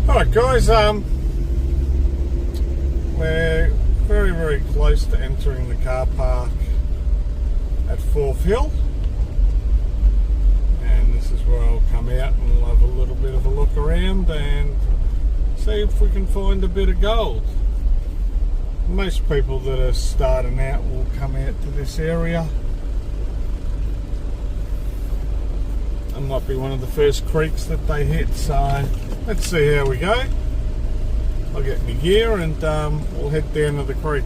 Alright guys, we're very close to entering the car park at Fourth Hill, and this is where I'll come out and we'll have a little bit of a look around and see if we can find a bit of gold. Most people that are starting out will come out to this area. It might be one of the first creeks that they hit, so let's see how we go. I'll get my gear and we'll head down to the creek.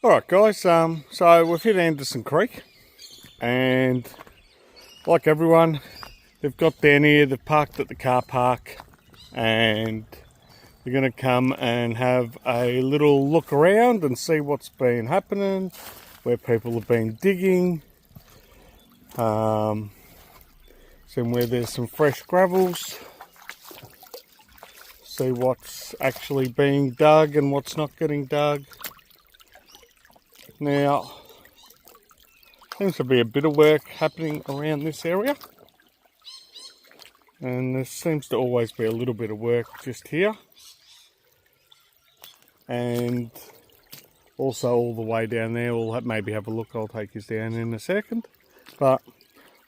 Alright guys, so we've hit Anderson Creek, and like everyone, they've got down here, they've parked at the car park, and they're going to come and have a little look around and see what's been happening, where people have been digging, seeing where there's some fresh gravels, see what's actually being dug and what's not getting dug. Now, seems to be a bit of work happening around this area, and there seems to always be a little bit of work just here, and also all the way down there. We'll maybe have a look. I'll take you down in a second. But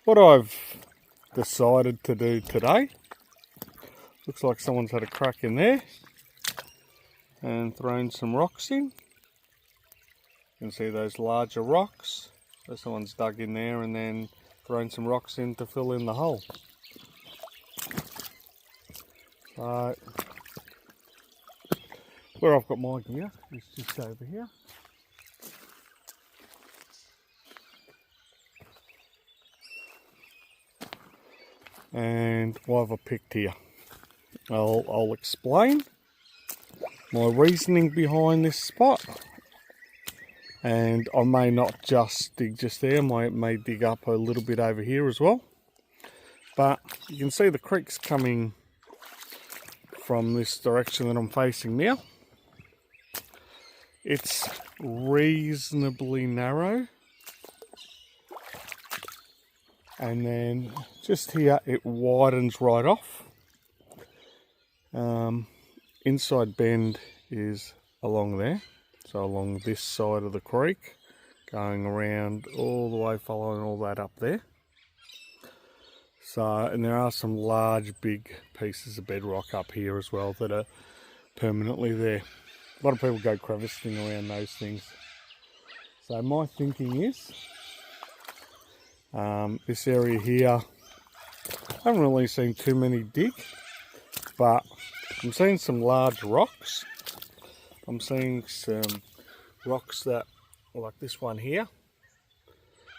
what I've decided to do today, looks like someone's had a crack in there and thrown some rocks in. You can see those larger rocks. So someone's dug in there and then thrown some rocks in to fill in the hole. So where I've got my gear is just over here. And what have I picked here? I'll explain my reasoning behind this spot. And I may not just dig just there, I may dig up a little bit over here as well. But you can see the creek's coming from this direction that I'm facing now. It's reasonably narrow. and then just here it widens right off. Inside bend is along there, so along this side of the creek, going around all the way, following all that up there. So, and there are some large big pieces of bedrock up here as well that are permanently there. A lot of people go crevicing around those things. So my thinking is, this area here, I haven't really seen too many dig, but I'm seeing some large rocks. I'm seeing some rocks that, like this one here.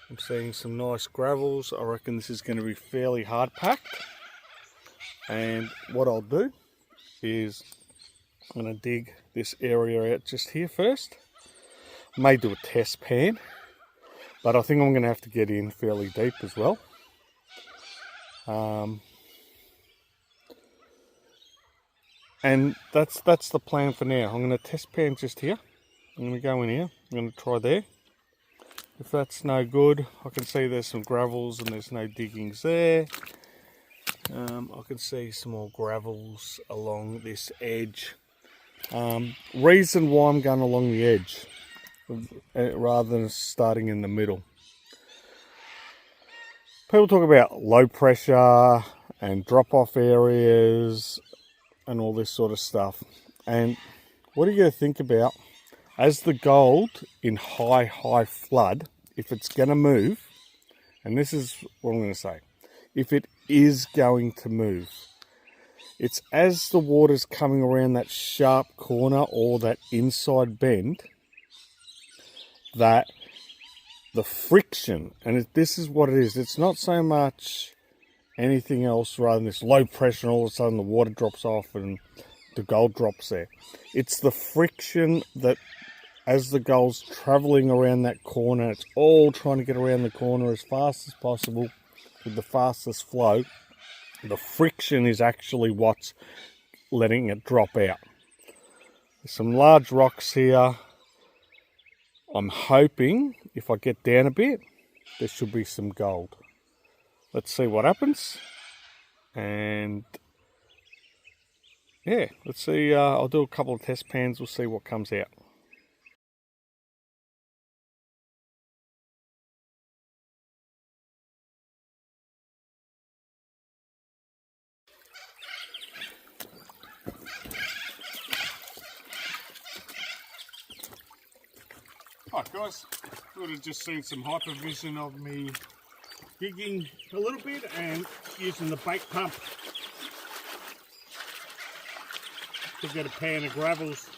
I'm seeing some nice gravels. I reckon this is going to be fairly hard packed. And what I'll do is I'm going to dig this area out just here first. I may do a test pan, but I think I'm going to have to get in fairly deep as well. And that's the plan for now. I'm going to test pan just here. I'm going to go in here. I'm going to try there. If that's no good, I can see there's some gravels and there's no diggings there. I can see some more gravels along this edge. Reason why I'm going along the edge rather than starting in the middle. People talk about low pressure and drop off areas and all this sort of stuff. And what are you going to think about? As the gold in high flood, if it's going to move, and this is what I'm going to say, if it is going to move, it's as the water's coming around that sharp corner or that inside bend that the friction, and this is what it is, it's not so much anything else rather than this low pressure and all of a sudden the water drops off and the gold drops there. It's the friction that as the gold's travelling around that corner, it's all trying to get around the corner as fast as possible with the fastest flow. The friction is actually what's letting it drop out. There's some large rocks here. I'm hoping if I get down a bit, there should be some gold. Let's see what happens. And yeah, let's see. I'll do a couple of test pans. We'll see what comes out. Alright guys, would have just seen some hypervision of me digging a little bit and using the bait pump to get a pan of gravels.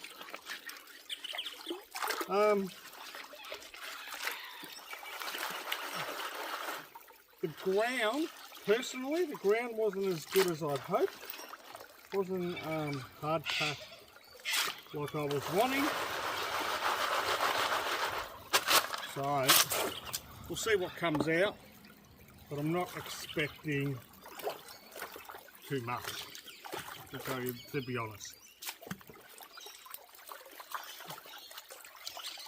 The ground, personally, the ground wasn't as good as I'd hoped. Wasn't hard packed like I was wanting. So, we'll see what comes out, but I'm not expecting too much, to be honest.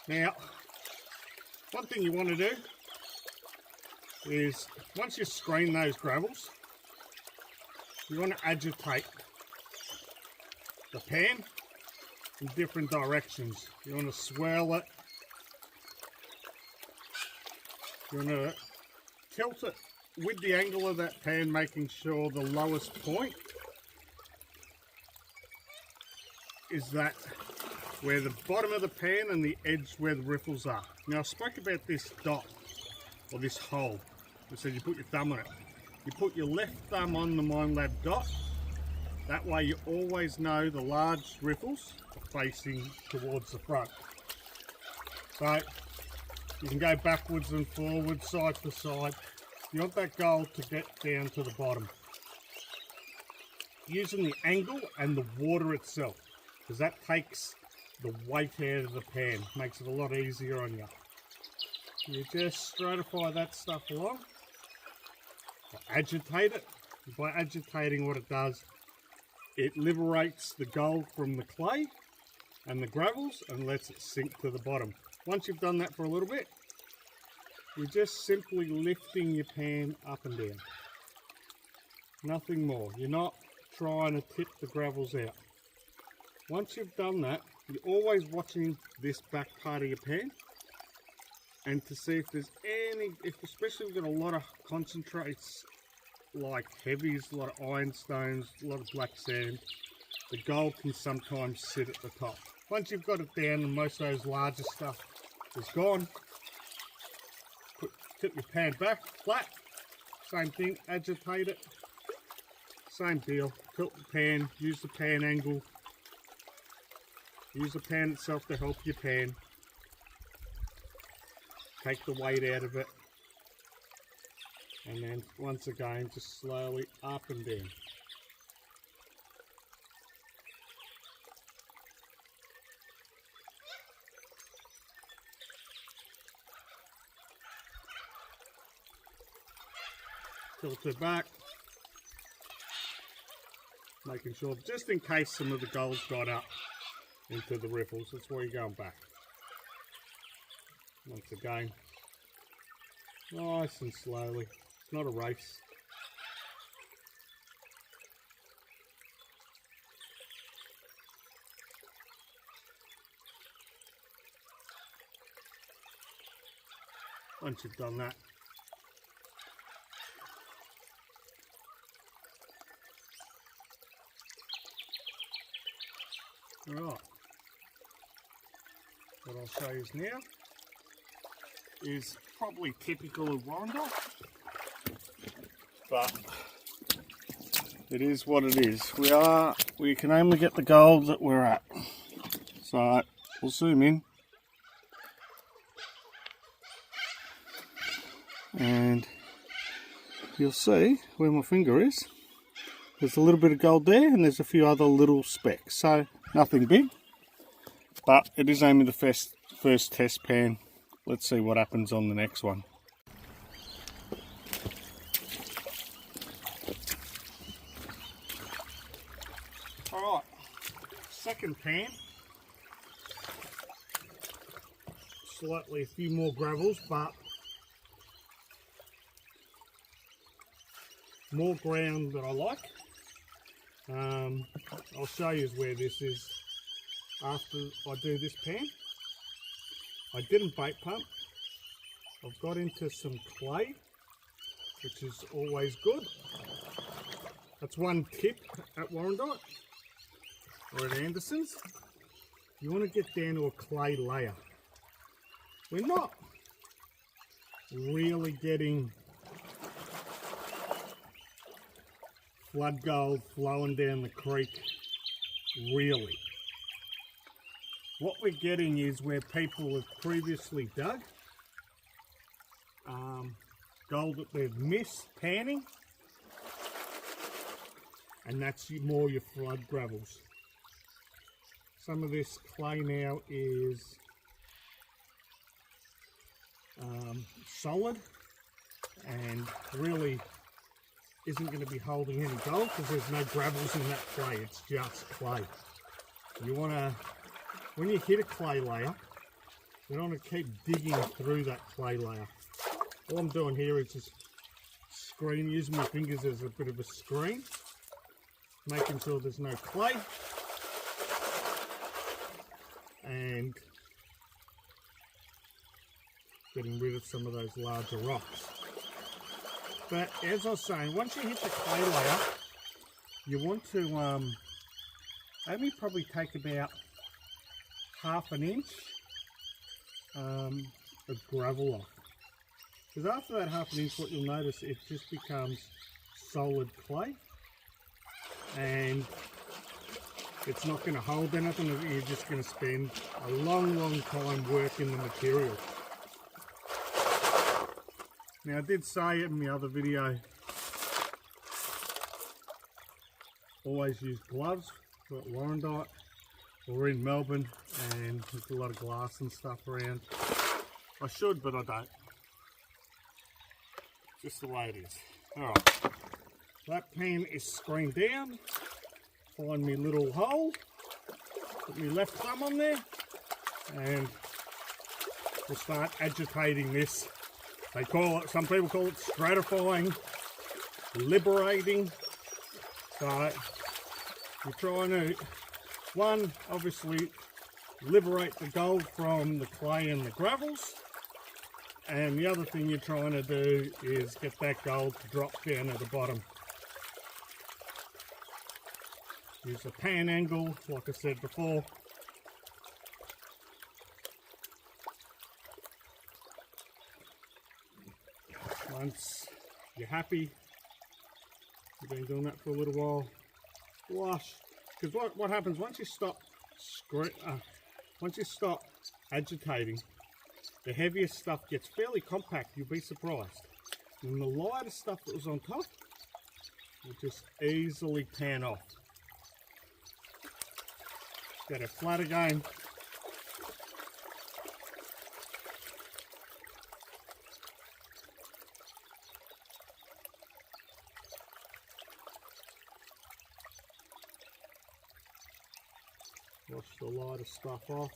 Now, one thing you want to do is, once you screen those gravels, you want to agitate the pan in different directions. You want to swirl it. You want to tilt it with the angle of that pan, making sure the lowest point is that where the bottom of the pan and the edge where the riffles are. Now I spoke about this dot, or this hole. I said you put your thumb on it. You put your left thumb on the Minelab dot. That way you always know the large riffles are facing towards the front. So you can go backwards and forwards, side to side. You want that gold to get down to the bottom. Using the angle and the water itself, because that takes the weight out of the pan, makes it a lot easier on you. You just stratify that stuff along, agitate it. By agitating, what it does, it liberates the gold from the clay and the gravels and lets it sink to the bottom. Once you've done that for a little bit, You're just simply lifting your pan up and down. Nothing more. You're not trying to tip the gravels out. Once you've done that, you're always watching this back part of your pan and to see if there's any, especially if you've got a lot of concentrates like heavies, a lot of ironstones, a lot of black sand, the gold can sometimes sit at the top. Once you've got it down and most of those larger stuff is gone, tip your pan back flat, same thing, agitate it, same deal, tilt the pan, use the pan angle, use the pan itself to help your pan, take the weight out of it, and then once again just slowly up and down. Tilt it back, making sure, just in case some of the gold's got up into the riffles, that's why you're going back. Once again, nice and slowly, it's not a race. Once you've done that, right, what I'll show you now is probably typical of Warrendale, but it is what it is. We can only get the gold that we're at. So we'll zoom in and you'll see where my finger is. There's a little bit of gold there and there's a few other little specks. So nothing big, but it is only the first test pan. Let's see what happens on the next one. Alright, second pan. Slightly a few more gravels, but more ground that I like. I'll show you where this is after I do this pan. I didn't bait pump. I've got into some clay, which is always good. That's one tip at Warrendale or at Anderson's. You want to get down to a clay layer. We're not really getting flood gold flowing down the creek, really. What we're getting is where people have previously dug, gold that they've missed panning, and that's more your flood gravels. Some of this clay now is solid and really isn't going to be holding any gold because there's no gravels in that clay, it's just clay. You want to, when you hit a clay layer, you don't want to keep digging through that clay layer. All I'm doing here is just using my fingers as a bit of a screen, making sure there's no clay, and getting rid of some of those larger rocks. But as I was saying, once you hit the clay layer, you want to only probably take about half an inch of gravel off. Because after that half an inch, what you'll notice, it just becomes solid clay. And it's not going to hold anything, you're just going to spend a long time working the material. Now I did say in the other video, always use gloves. We're at Warrendale, we're in Melbourne and there's a lot of glass and stuff around. I should, but I don't. Just the way it is. Alright, that pan is screened down. Find me little hole, put my left thumb on there, and we'll start agitating this They call it, some people call it stratifying, liberating. So you're trying to, one, obviously liberate the gold from the clay and the gravels, and the other thing you're trying to do is get that gold to drop down at the bottom. Use a pan angle, like I said before. Once you're happy, you've been doing that for a little while, flush. Because what happens once you stop agitating, the heaviest stuff gets fairly compact. You'll be surprised. And the lighter stuff that was on top will just easily pan off. Get it flat again. Wash the lighter stuff off.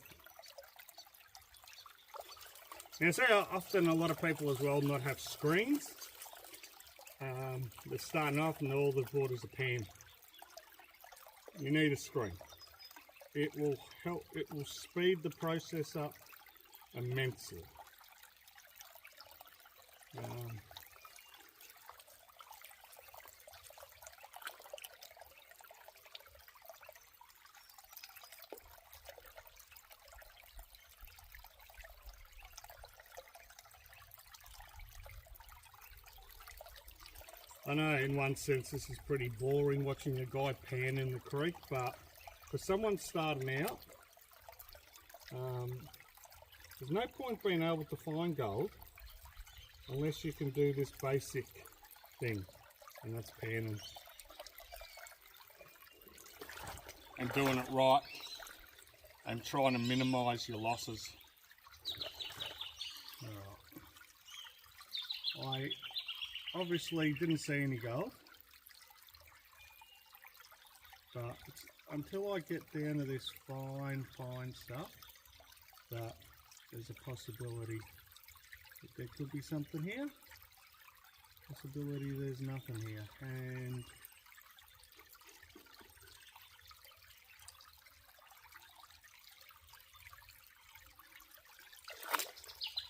Now see how often a lot of people as well not have screens. They're starting off and all they've bought is a pan. You need a screen. It will help, it will speed the process up immensely. I know in one sense this is pretty boring watching a guy pan in the creek, but for someone starting out, there's no point being able to find gold unless you can do this basic thing, and that's panning. And doing it right and trying to minimise your losses. Right. I obviously didn't see any gold, but until I get down to this fine stuff, that there's a possibility that there could be something here, possibility there's nothing here, and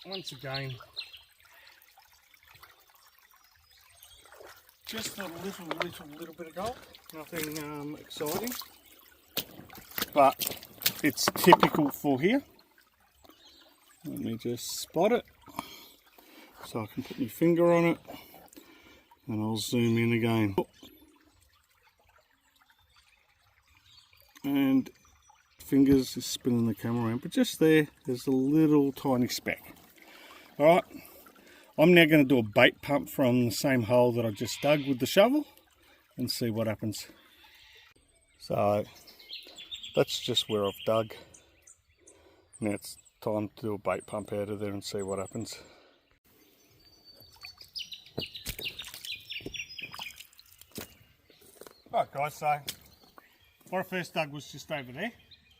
once again, just a little bit of gold, nothing exciting, but it's typical for here. Let me just spot it so I can put my finger on it, and I'll zoom in again. And fingers is spinning the camera around, but just there's a little tiny speck. Alright. I'm now going to do a bait pump from the same hole that I just dug with the shovel and see what happens. So that's just where I've dug. Now it's time to do a bait pump out of there and see what happens. Right guys, so what I first dug was just over there.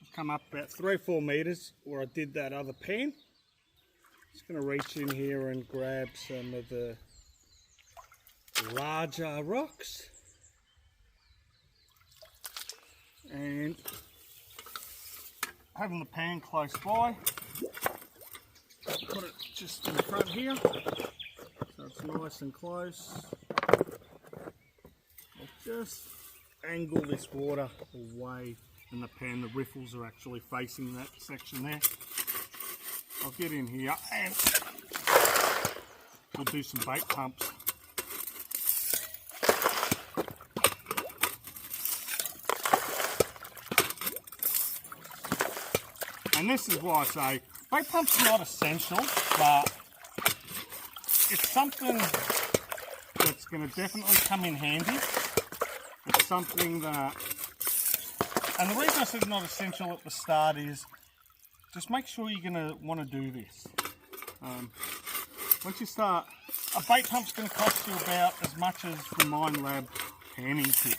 I've come up about 3 or 4 metres where I did that other pan. Just going to reach in here and grab some of the larger rocks, and having the pan close by, put it just in front here so it's nice and close. I'll just angle this water away in the pan. The riffles are actually facing that section there. I'll get in here and we'll do some bait pumps. And this is why I say bait pumps are not essential, but it's something that's going to definitely come in handy. It's something that, and the reason I said not essential at the start is just make sure you're going to want to do this. Once you start, a bait pump's going to cost you about as much as the Mine Lab panning kit,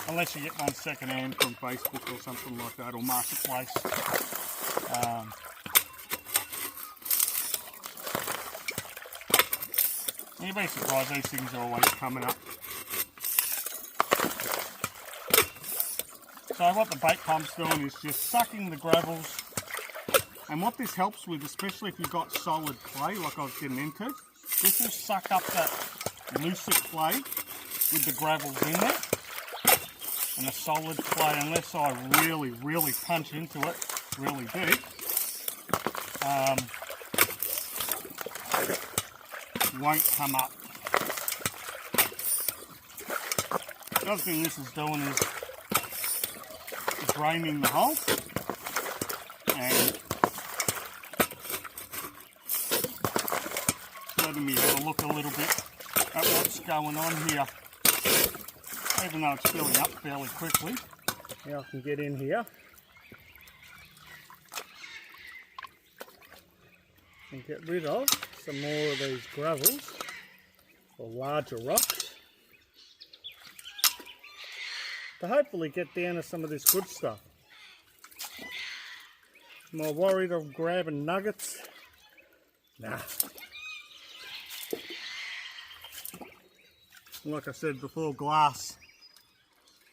unless you get one second hand from Facebook or something like that, or Marketplace. You'd be surprised, these things are always coming up. So what the bait pump's doing is just sucking the gravels, and what this helps with, especially if you've got solid clay like I was getting into, this will suck up that looser clay with the gravels in there, and the solid clay, unless I really punch into it really deep, won't come up. The other thing this is doing is draining the hole and letting me have a look a little bit at what's going on here. Even though it's filling up fairly quickly. Now I can get in here and get rid of some more of these gravels or larger rocks to hopefully get down to some of this good stuff. Am I worried of grabbing nuggets? Nah. Like I said before, glass.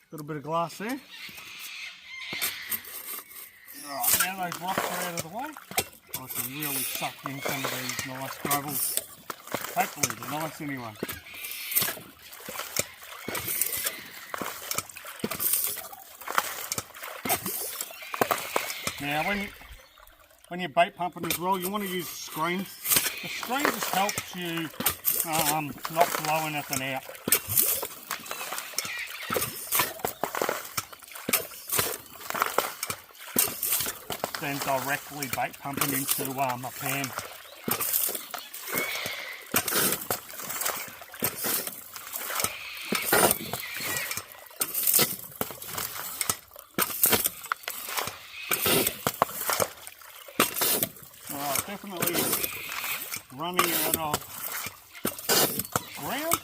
A little bit of glass there. Right, now those rocks are out of the way, I can really suck in some of these nice gravels. Hopefully they're nice anyway. Now when you're bait pumping as well, you want to use screens. The screen just helps you not blow anything out. Then directly bait pumping into a pan. Definitely running out of ground,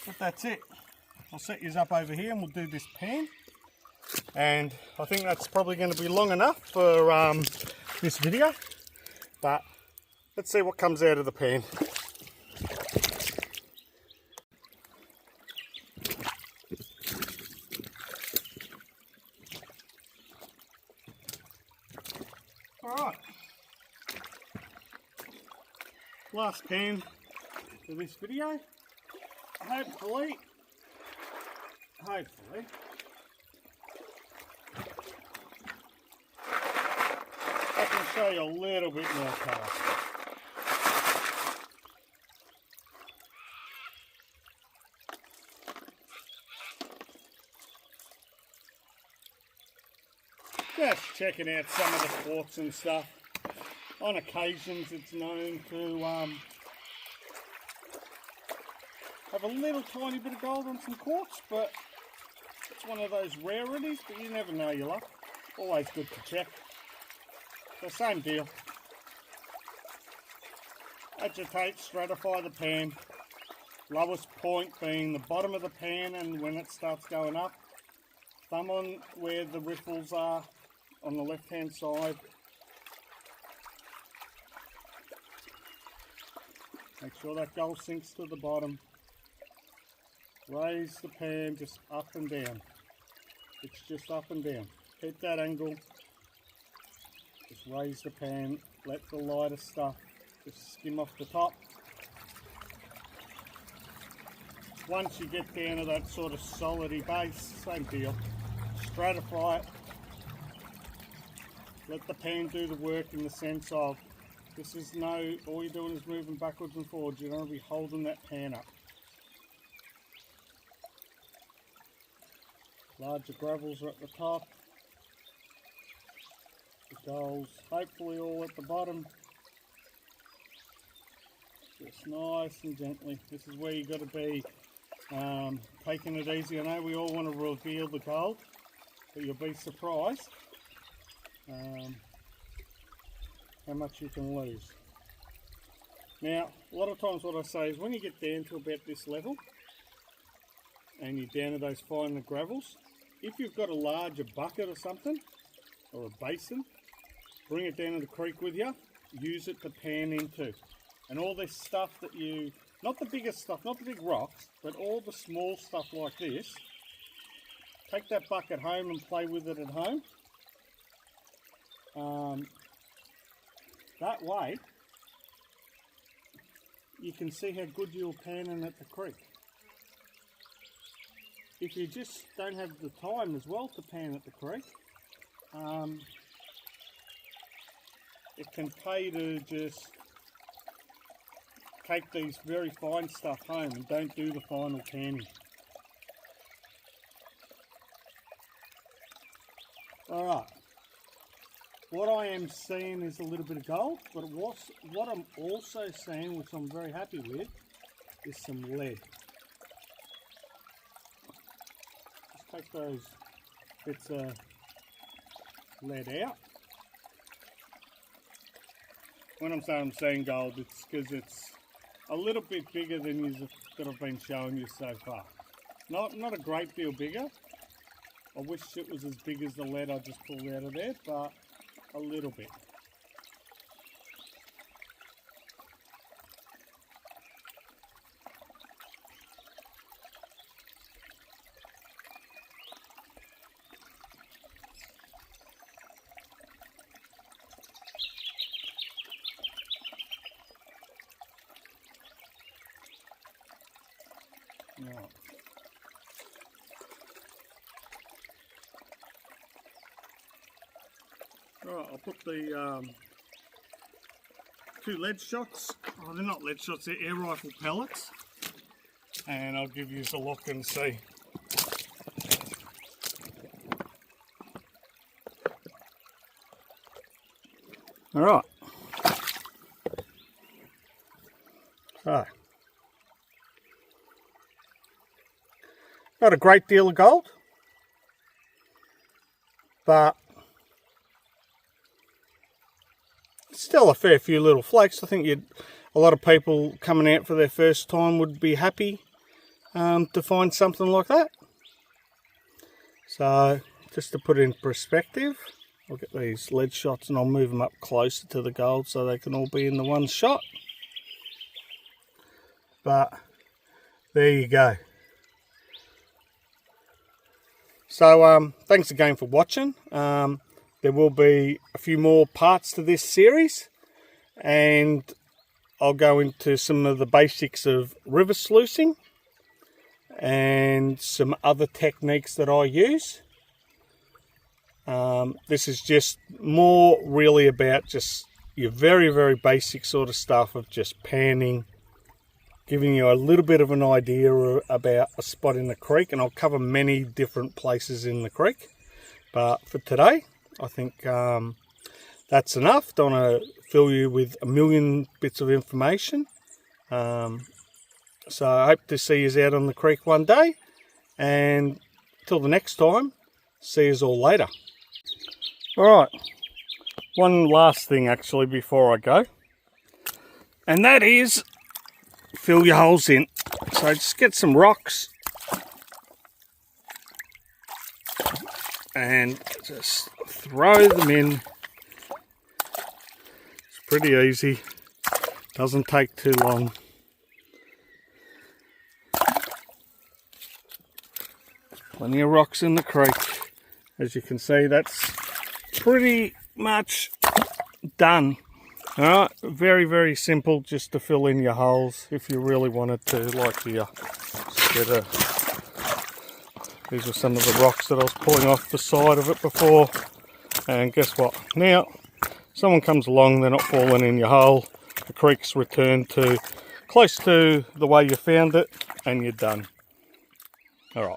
but that's it. I'll set yours up over here and we'll do this pan, and I think that's probably going to be long enough for this video, but let's see what comes out of the pan. Alright, last pan for this video. Hopefully, I can show you a little bit more colour. Just checking out some of the quartz and stuff. On occasions it's known to have a little tiny bit of gold on some quartz, but it's one of those rarities, but you never know your luck. Always good to check. So same deal. Agitate, stratify the pan. Lowest point being the bottom of the pan, and when it starts going up, thumb on where the riffles are on the left hand side. Make sure that gold sinks to the bottom. Raise the pan just up and down. It's just up and down. Keep that angle. Just raise the pan. Let the lighter stuff just skim off the top. Once you get down to that sort of solidy base, same deal. Stratify it. Let the pan do the work in the sense of this is no, all you're doing is moving backwards and forwards. You don't want to be holding that pan up. Larger gravels are at the top. The gold's hopefully all at the bottom. Just nice and gently. This is where you've got to be taking it easy. I know we all want to reveal the gold, but you'll be surprised how much you can lose. Now, a lot of times what I say is when you get down to about this level and you're down to those finer gravels, if you've got a larger bucket or something, or a basin, bring it down to the creek with you, use it to pan into. And all this stuff that you not the biggest stuff, not the big rocks, but all the small stuff like this. Take that bucket home and play with it at home. That way, you can see how good you're panning at the creek. If you just don't have the time as well to pan at the creek, it can pay to just take these very fine stuff home and don't do the final panning. Alright, what I am seeing is a little bit of gold, but what I'm also seeing, which I'm very happy with, is some lead. Just take those bits of lead out. When I'm saying gold, it's because it's a little bit bigger than that I've been showing you so far. Not a great deal bigger. I wish it was as big as the lead I just pulled out of there, but a little bit. Right, I'll put the 2 lead shots, oh they're not lead shots, they're air rifle pellets, and I'll give you a look and see. Alright, so not a great deal of gold, but still a fair few little flakes. I think a lot of people coming out for their first time would be happy to find something like that. So just to put it in perspective, I'll get these lead shots and I'll move them up closer to the gold so they can all be in the one shot. But there you go. So thanks again for watching. There will be a few more parts to this series, and I'll go into some of the basics of river sluicing and some other techniques that I use. This is just more really about just your very, very basic sort of stuff of just panning, giving you a little bit of an idea about a spot in the creek, and I'll cover many different places in the creek. But for today, I think that's enough. Don't want to fill you with a million bits of information. So I hope to see you out on the creek one day. And till the next time, see you all later. Alright, one last thing actually before I go. And that is fill your holes in. So just get some rocks and just throw them in. It's pretty easy, doesn't take too long. Plenty of rocks in the creek. As you can see, that's pretty much done. Alright, very, very simple just to fill in your holes if you really wanted to, like here. These are some of the rocks that I was pulling off the side of it before. And guess what? Now, someone comes along, they're not falling in your hole. The creek's returned to close to the way you found it, and you're done. Alright.